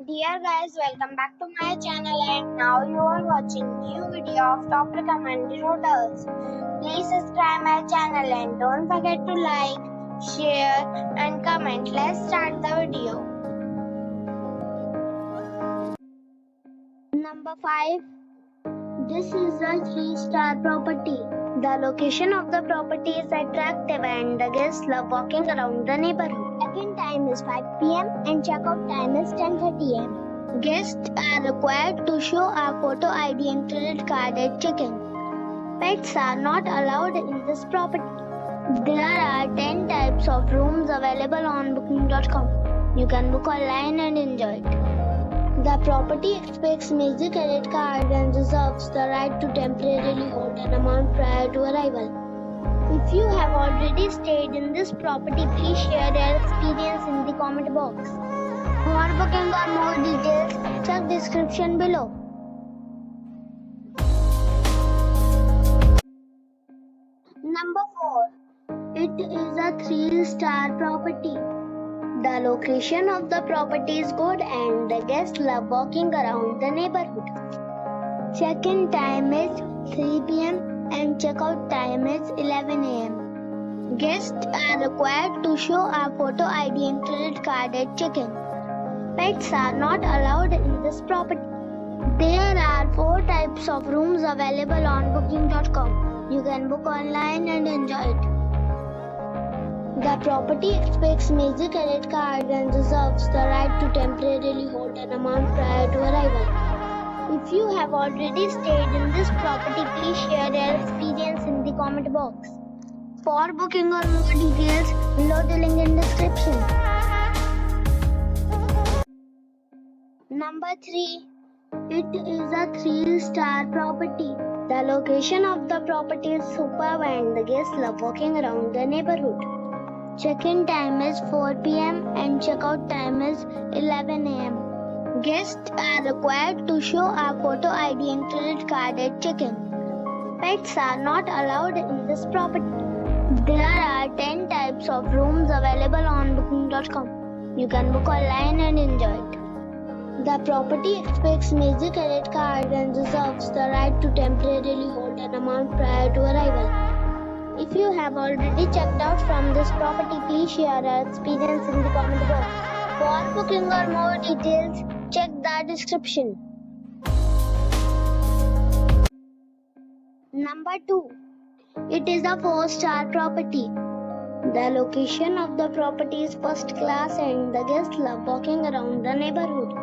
Dear guys, welcome back to my channel and now you are watching new video of top recommended hotels. Please subscribe my channel and don't forget to like, share and comment. Let's start the video. Number 5. This is a 3-star property. The location of the property is attractive and the guests love walking around the neighborhood. Check-in time is 5 p.m. and check-out time is 10:30 a.m. Guests are required to show a photo ID and credit card at check-in. Pets are not allowed in this property. There are 10 types of rooms available on booking.com. You can book online and enjoy it. The property expects major credit card and reserves the right to temporarily hold an amount prior to arrival. If you have already stayed in this property, please share your experience in the comment box. For booking or more details, check description below. Number 4. It is a 3-star property. The location of the property is good and the guests love walking around the neighborhood. Check-in time is 3 p.m. and check-out time is 11 a.m. Guests are required to show a photo ID and credit card at check-in. Pets are not allowed in this property. There are 4 types of rooms available on booking.com. You can book online and enjoy it. The property expects major credit card and reserves the right to temporarily hold an amount prior to arrival. If you have already stayed in this property, please share your experience in the comment box. For booking or more details, below the link in description. Number 3. It is a 3-star property. The location of the property is superb and the guests love walking around the neighborhood. Check-in time is 4 p.m. and check-out time is 11 a.m. Guests are required to show a photo ID and credit card at check-in. Pets are not allowed in this property. There are 10 types of rooms available on booking.com. You can book online and enjoy it. The property expects major credit card and reserves the right to temporarily hold an amount prior to arrival. If you have already checked out from this property, please share your experience in the comment box. For booking or more details, check the description. Number 2. It is a 4-star property. The location of the property is first class and the guests love walking around the neighborhood.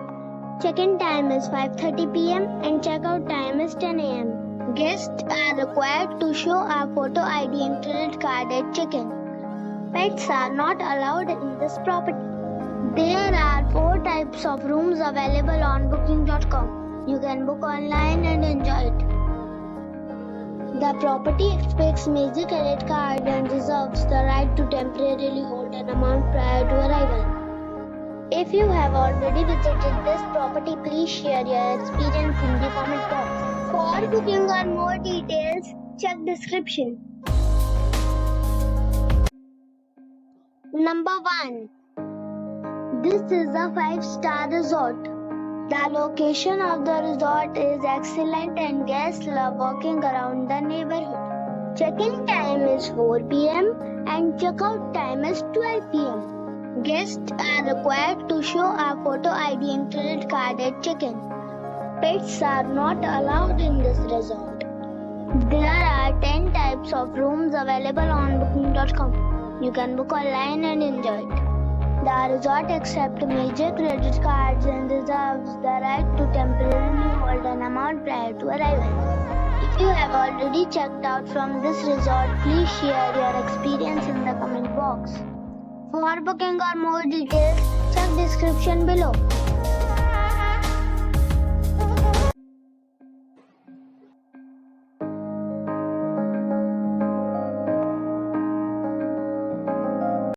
Check-in time is 5:30 p.m. and check-out time is 10 a.m. Guests are required to show a photo ID and credit card at check-in. Pets are not allowed in this property. There are 4 types of rooms available on booking.com. You can book online and enjoy it. The property expects major credit card and reserves the right to temporarily hold an amount prior to arrival. If you have already visited this property, please share your experience in the comment box. For booking or more details, check description. Number 1. This is a 5-star resort. The location of the resort is excellent and guests love walking around the neighborhood. Check-in time is 4 p.m. and check-out time is 12 p.m. Guests are required to show a photo ID and credit card at check-in. Pets are not allowed in this resort. There are 10 types of rooms available on booking.com. You can book online and enjoy it. The resort accepts major credit cards and reserves the right to temporarily hold an amount prior to arrival. If you have already checked out from this resort, please share your experience in the comment box. For booking or more details, check description below.